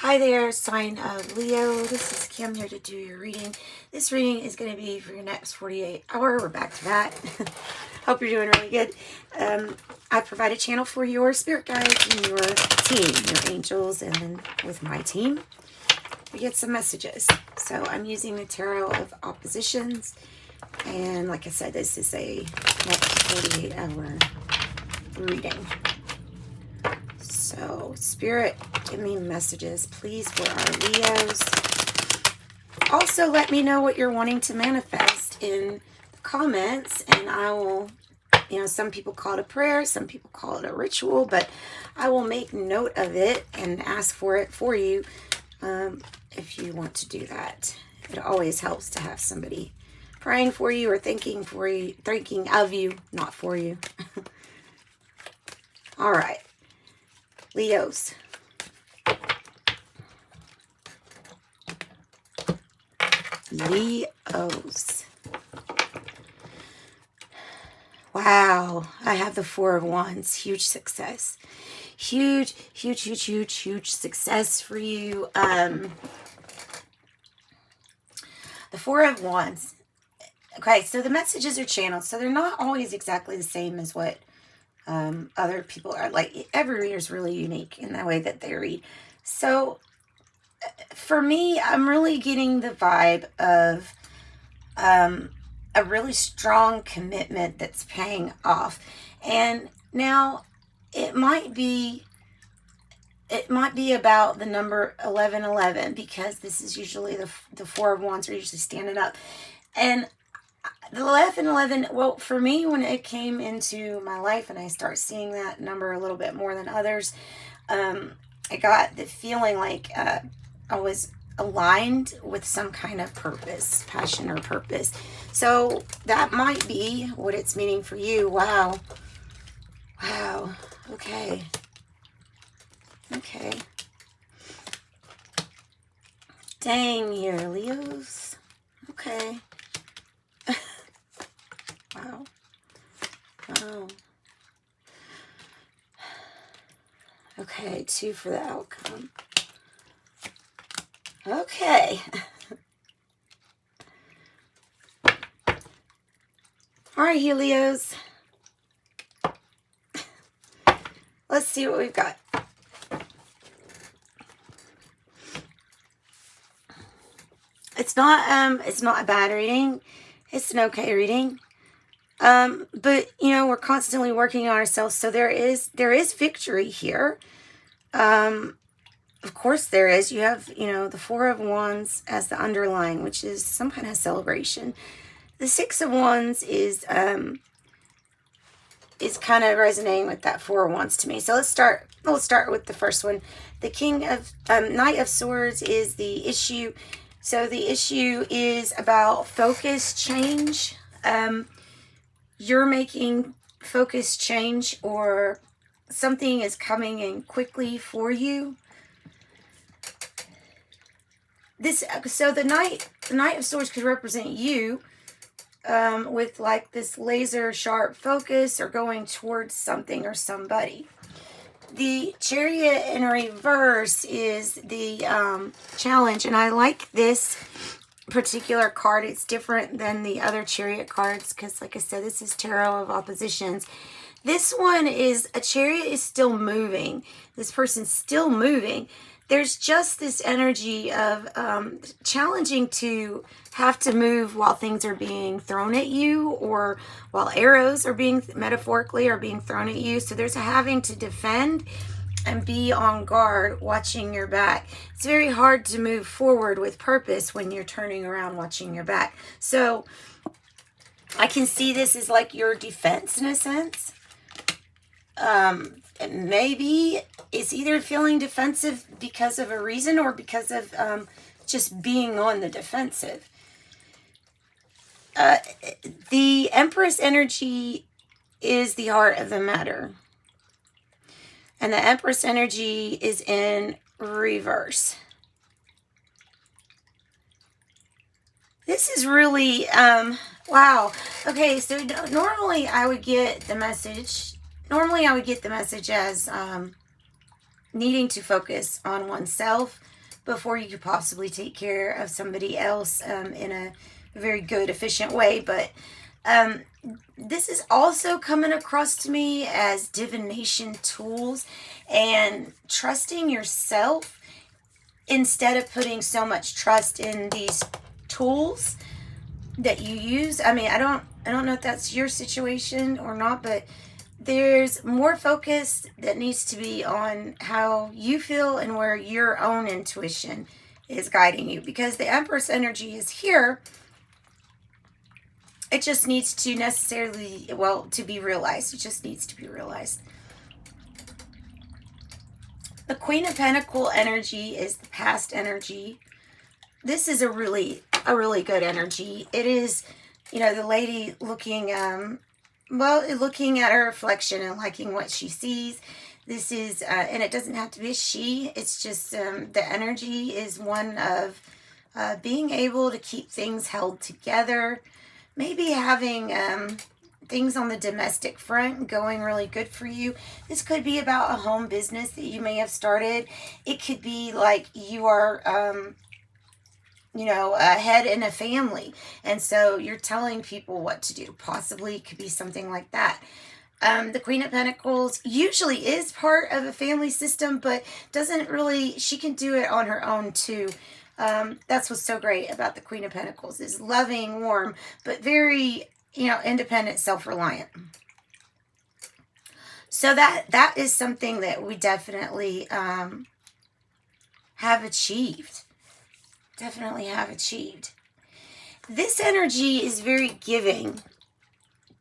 Hi there, sign of Leo. This is Kim here to do your reading. This reading is going to be for your next 48 hours. We're back to that. Hope you're doing really good. I provide a channel for your spirit guides and your team, your angels, and then with my team, we get some messages. So I'm using the Tarot of Oppositions. And like I said, this is a next 48-hour reading. So, Spirit, give me messages, please, for our Leos. Also, let me know what you're wanting to manifest in the comments, and I will, some people call it a prayer, some people call it a ritual, but I will make note of it and ask for it for you if you want to do that. It always helps to have somebody praying for you or thinking of you, not for you. All right. Leos. Leos. Wow. I have the Four of Wands. Huge success. Huge success for you. The Four of Wands. Okay, so the messages are channeled. So they're not always exactly the same as what other people are. Like, every reader is really unique in the way that they read. So for me, I'm really getting the vibe of a really strong commitment that's paying off. And now it might be about the number 1111, because this is usually the Four of Wands are usually standing up. And the 1111, well, for me, when it came into my life and I start seeing that number a little bit more than others, I got the feeling like I was aligned with some kind of purpose, passion or purpose. So that might be what it's meaning for you. Wow. Wow. Okay. Okay. Dang here, Leos. Okay. Wow. Wow. Okay, 2 for the outcome. Okay. All right, Helios. Let's see what we've got. It's not a bad reading. It's an okay reading. But we're constantly working on ourselves. So there is victory here. Of course there is. You have, the Four of Wands as the underlying, which is some kind of celebration. The Six of Wands is kind of resonating with that Four of Wands to me. So let's start with the first one. The King of, Knight of Swords is the issue. So the issue is about focus change. You're making focus change, or something is coming in quickly for you. So the Knight of Swords could represent you with like this laser sharp focus or going towards something or somebody. The Chariot in reverse is the challenge, and I like this particular card. It's different than the other Chariot cards because, like I said, this is Tarot of Oppositions. This one is a Chariot is still moving. This person's still moving. There's just this energy of challenging to have to move while things are being thrown at you, or while arrows are being metaphorically are being thrown at you. So there's a having to defend and be on guard, watching your back. It's very hard to move forward with purpose when you're turning around watching your back. So I can see this as like your defense in a sense. Maybe it's either feeling defensive because of a reason or because of just being on the defensive. The Empress energy is the heart of the matter. And the Empress energy is in reverse. This is really, wow. Okay, so normally I would get the message as needing to focus on oneself before you could possibly take care of somebody else in a very good, efficient way. But this is also coming across to me as divination tools and trusting yourself instead of putting so much trust in these tools that you use. I mean, I don't know if that's your situation or not, but there's more focus that needs to be on how you feel and where your own intuition is guiding you, because the Empress energy is here. It just needs to necessarily, well, to be realized. It just needs to be realized. The Queen of Pentacles energy is the past energy. This is a really good energy. It is, you know, the lady looking, looking at her reflection and liking what she sees. This is, and it doesn't have to be a she. It's just the energy is one of being able to keep things held together. Maybe having things on the domestic front going really good for you. This could be about a home business that you may have started. It could be like you are, you know, a head in a family, and so you're telling people what to do. Possibly it could be something like that. The Queen of Pentacles usually is part of a family system, but doesn't really, she can do it on her own too. That's what's so great about the Queen of Pentacles, is loving, warm, but very, you know, independent, self-reliant. So that is something that we definitely have achieved. Definitely have achieved. This energy is very giving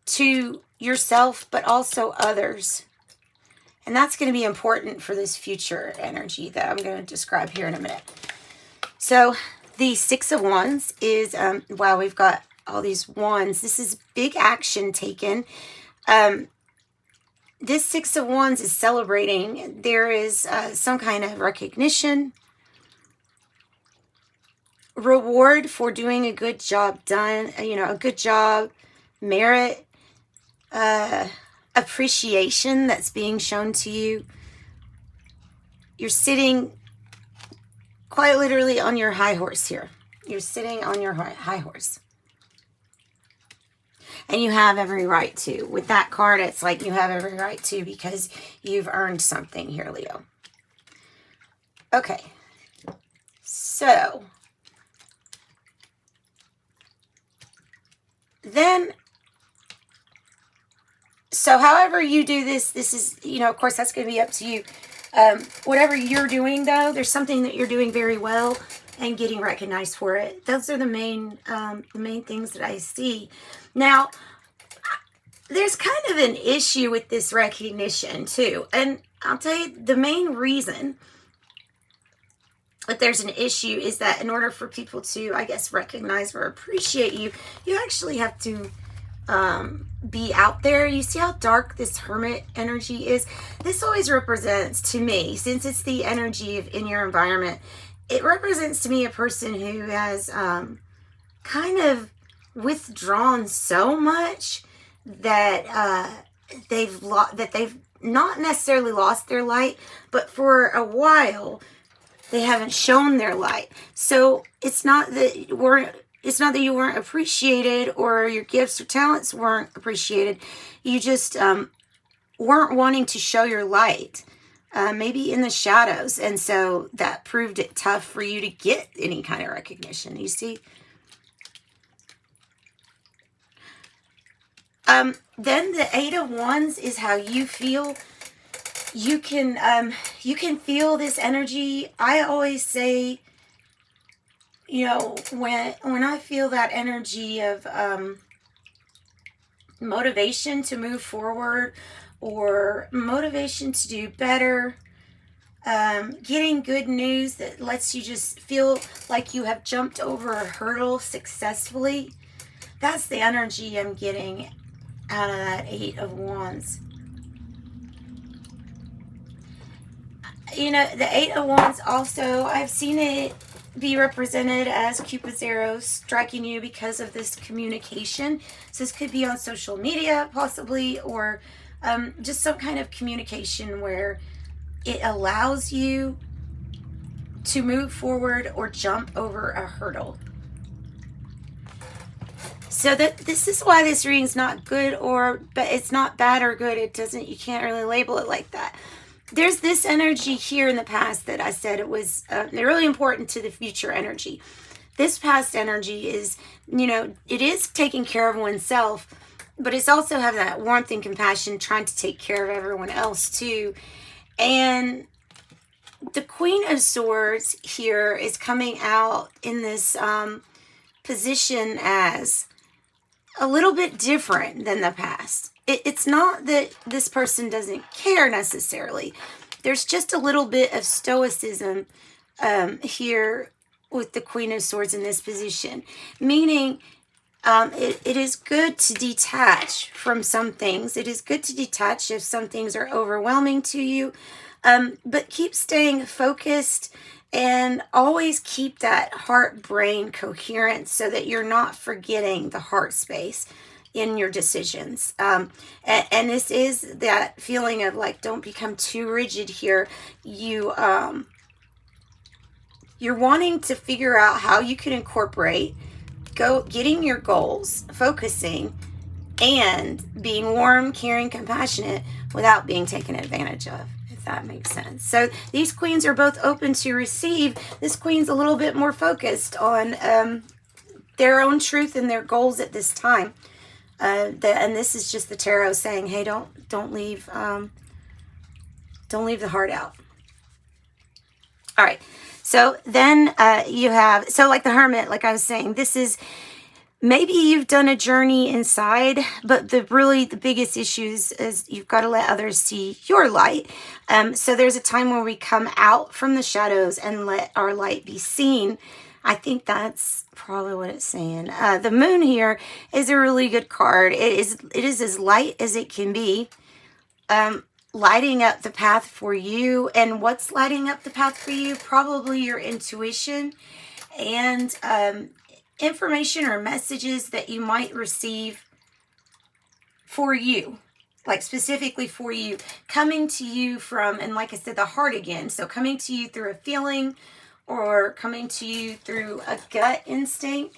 to yourself, but also others. And that's going to be important for this future energy that I'm going to describe here in a minute. So the Six of Wands is, wow, we've got all these wands. This is big action taken. This Six of Wands is celebrating. There is some kind of recognition, reward for doing a good job done, you know, a good job, merit, appreciation that's being shown to you. You're sitting quite literally on your high horse here. You're sitting on your high horse. And you have every right to. With that card, it's like you have every right to, because you've earned something here, Leo. Okay. So then, so however you do this, this is, you know, of course, that's going to be up to you. Whatever you're doing, though, there's something that you're doing very well and getting recognized for it. Those are the main things that I see. Now, there's kind of an issue with this recognition, too. And I'll tell you, the main reason that there's an issue is that in order for people to, I guess, recognize or appreciate you, you actually have to be out there. You see how dark this Hermit energy is? This always represents to me, since it's the energy of in your environment, it represents to me a person who has kind of withdrawn so much that they've not necessarily lost their light, but for a while they haven't shown their light. So it's not that you weren't appreciated or your gifts or talents weren't appreciated. You just weren't wanting to show your light, maybe in the shadows. And so that proved it tough for you to get any kind of recognition, you see? Then the Eight of Wands is how you feel. You can feel this energy. I always say, you know, when I feel that energy of motivation to move forward or motivation to do better, getting good news that lets you just feel like you have jumped over a hurdle successfully, that's the energy I'm getting out of that Eight of Wands. You know, the Eight of Wands also, I've seen it be represented as Cupid's arrow striking you because of this communication. So this could be on social media possibly, or just some kind of communication where it allows you to move forward or jump over a hurdle. So that this is why this reading's not good, but it's not bad or good. It doesn't, you can't really label it like that. There's this energy here in the past that I said it was really important to the future energy. This past energy is, you know, it is taking care of oneself, but it's also having that warmth and compassion, trying to take care of everyone else too. And the Queen of Swords here is coming out in this position as a little bit different than the past. It's not that this person doesn't care necessarily. There's just a little bit of stoicism here with the Queen of Swords in this position. Meaning it is good to detach from some things. It is good to detach if some things are overwhelming to you. But keep staying focused and always keep that heart-brain coherence so that you're not forgetting the heart space in your decisions. And this is that feeling of like, don't become too rigid here. You're wanting to figure out how you can incorporate getting your goals, focusing, and being warm, caring, compassionate without being taken advantage of. That makes sense. So these queens are both open to receive. This queen's a little bit more focused on their own truth and their goals at this time. And this is just the tarot saying, hey, don't leave the heart out. All right. So then you have, so like the Hermit, like I was saying, this is, maybe you've done a journey inside, but the biggest issues is you've got to let others see your light. So there's a time where we come out from the shadows and let our light be seen. I think that's probably what it's saying. The Moon here is a really good card. It is as light as it can be, lighting up the path for you. And what's lighting up the path for you? Probably your intuition and information or messages that you might receive for you, like specifically for you, coming to you from, and like I said, the heart again. So coming to you through a feeling or coming to you through a gut instinct.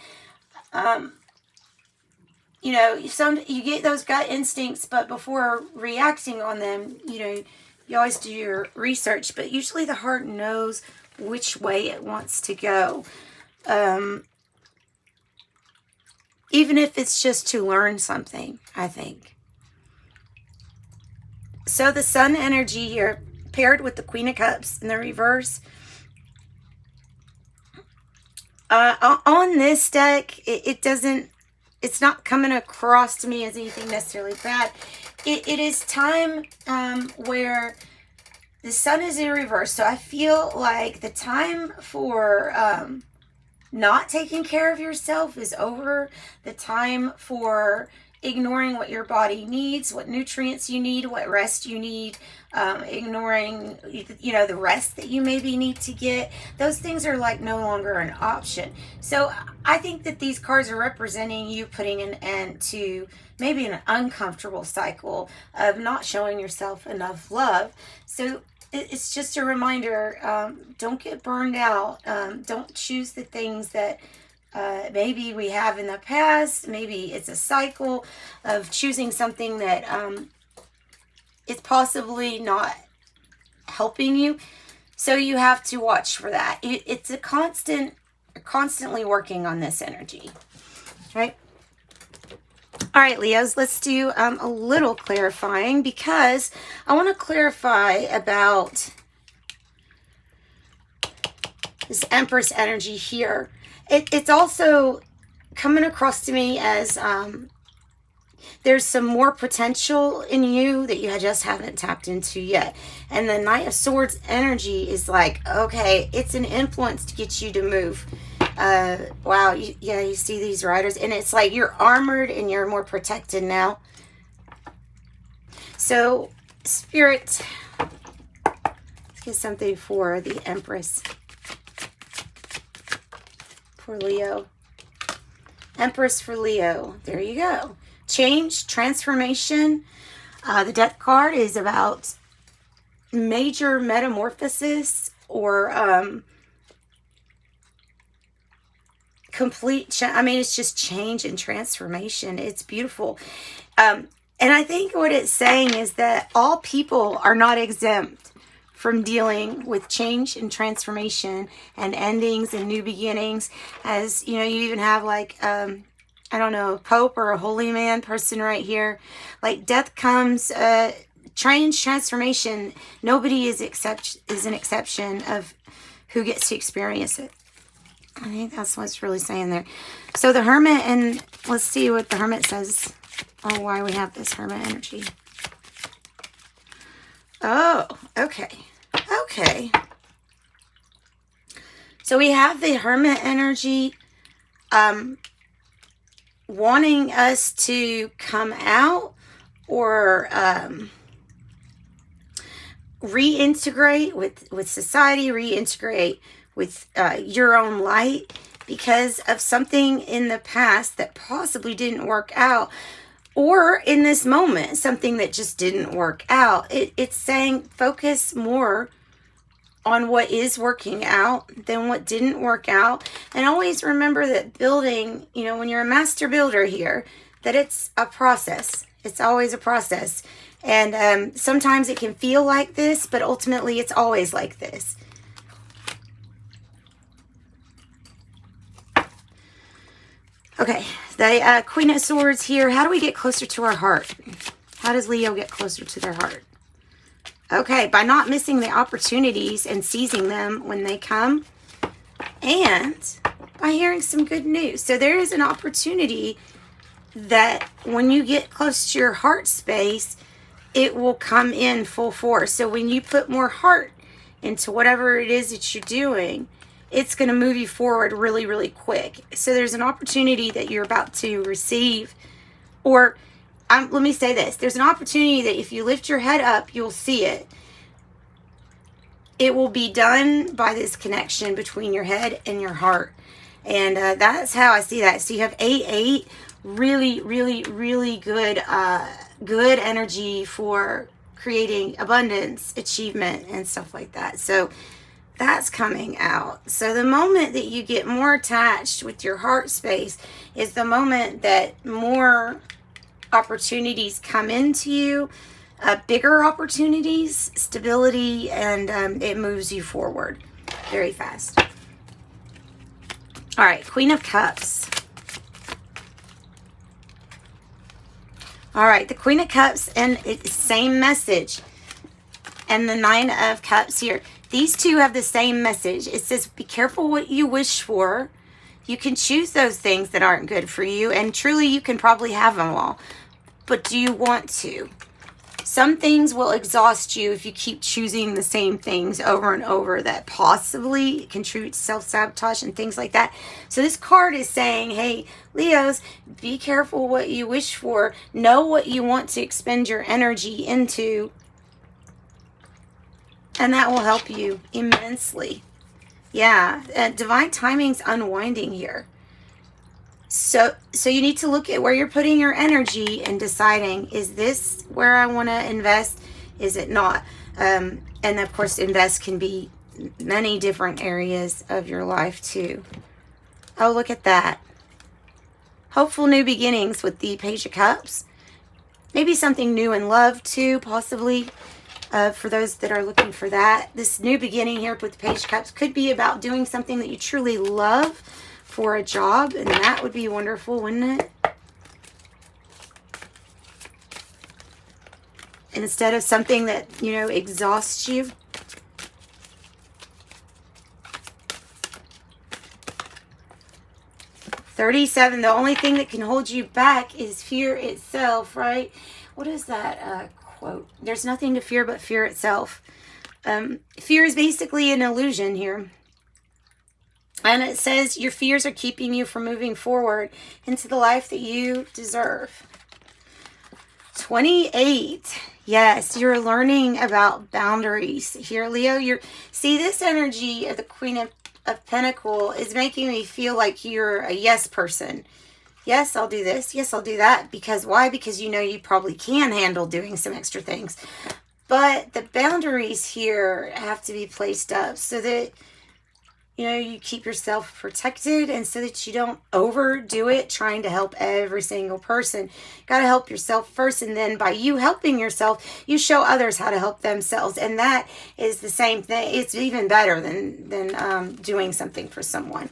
You know, you get those gut instincts, but before reacting on them, you know, you always do your research, but usually the heart knows which way it wants to go. Even if it's just to learn something, I think. So the Sun energy here, paired with the Queen of Cups in the reverse. On this deck, it's not coming across to me as anything necessarily bad. It is time where the Sun is in reverse. So I feel like the time for not taking care of yourself is over. The time for ignoring what your body needs, what nutrients you need, what rest you need, ignoring, you know, the rest that you maybe need to get. Those things are like no longer an option. So I think that these cards are representing you putting an end to maybe an uncomfortable cycle of not showing yourself enough love. So it's just a reminder, don't get burned out. Don't choose the things that maybe we have in the past. Maybe it's a cycle of choosing something that is possibly not helping you. So you have to watch for that. It's a constantly working on this energy, right? All right, Leos, let's do a little clarifying, because I want to clarify about this Empress energy here. It's also coming across to me as there's some more potential in you that you just haven't tapped into yet. And the Knight of Swords energy is like, okay, it's an influence to get you to move. Wow, you see these riders, and it's like you're armored and you're more protected now. So, Spirit, let's get something for the Empress. For Leo. Empress for Leo. There you go. Change, transformation. The Death card is about major metamorphosis or it's just change and transformation. It's beautiful. And I think what it's saying is that all people are not exempt from dealing with change and transformation and endings and new beginnings. As you know, you even have like I don't know, a pope or a holy man person right here. Like death comes, change, transformation. Nobody is an exception of who gets to experience it. I think that's what's really saying there. So the Hermit, and let's see what the Hermit says on why we have this Hermit energy. Oh, okay. Okay. So we have the Hermit energy wanting us to come out or reintegrate with society, reintegrate with your own light because of something in the past that possibly didn't work out, or in this moment, something that just didn't work out. It's saying focus more on what is working out than what didn't work out. And always remember that building, you know, when you're a master builder here, that it's a process. It's always a process. And sometimes it can feel like this, but ultimately it's always like this. Okay, the Queen of Swords here. How do we get closer to our heart? How does Leo get closer to their heart? Okay, by not missing the opportunities and seizing them when they come, and by hearing some good news. So there is an opportunity that when you get close to your heart space, it will come in full force. So when you put more heart into whatever it is that you're doing, it's going to move you forward really, really quick. So there's an opportunity that you're about to receive, or let me say this. There's an opportunity that if you lift your head up, you'll see it. It will be done by this connection between your head and your heart. And that's how I see that. So you have 8-8, really, really, really good, good energy for creating abundance, achievement, and stuff like that. So that's coming out. So the moment that you get more attached with your heart space is the moment that more opportunities come into you, bigger opportunities, stability, and it moves you forward very fast. All right, Queen of Cups. All right, the Queen of Cups, and it's same message. And the Nine of Cups here. These two have the same message. It says, be careful what you wish for. You can choose those things that aren't good for you, and truly you can probably have them all. But do you want to? Some things will exhaust you if you keep choosing the same things over and over that possibly contribute to self-sabotage and things like that. So this card is saying, hey, Leos, be careful what you wish for. Know what you want to expend your energy into. And that will help you immensely. Yeah, divine timing's unwinding here. So you need to look at where you're putting your energy and deciding, is this where I want to invest? Is it not? And of course, invest can be many different areas of your life too. Oh, look at that. Hopeful new beginnings with the Page of Cups. Maybe something new in love too, possibly. For those that are looking for that. This new beginning here with the Page of Cups could be about doing something that you truly love for a job, and that would be wonderful, wouldn't it? Instead of something that, you know, exhausts you. $37, the only thing that can hold you back is fear itself, right? What is that quote? There's nothing to fear but fear itself. Fear is basically an illusion here. And it says your fears are keeping you from moving forward into the life that you deserve. 28. Yes, you're learning about boundaries here, Leo. See, this energy of the Queen of Pentacles is making me feel like you're a yes person. Yes, I'll do this. Yes, I'll do that. Because why? Because you know you probably can handle doing some extra things. But the boundaries here have to be placed up so that, you know, you keep yourself protected and so that you don't overdo it trying to help every single person. Got to help yourself first, and then by you helping yourself, you show others how to help themselves. And that is the same thing. It's even better than doing something for someone.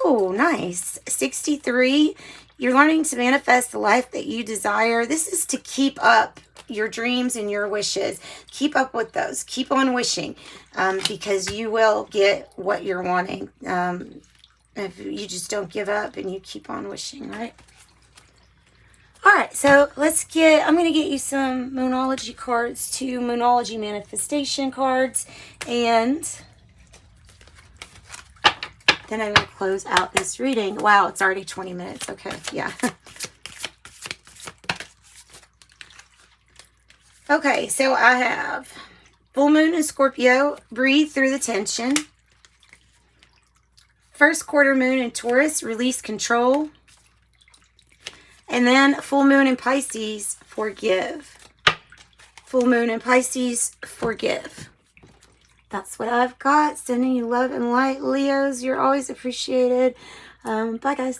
Oh, nice. 63. You're learning to manifest the life that you desire. This is to keep up your dreams and your wishes. Keep up with those. Keep on wishing, because you will get what you're wanting. If you just don't give up and you keep on wishing, right? All right, so I'm going to get you some Moonology cards, 2 Moonology manifestation cards, and then I'm going to close out this reading. Wow, it's already 20 minutes. Okay, yeah. Okay, so I have full moon in Scorpio, breathe through the tension. First quarter moon in Taurus, release control. And then full moon in Pisces, forgive. Full moon in Pisces, forgive. That's what I've got. Sending you love and light, Leos. You're always appreciated. Bye, guys.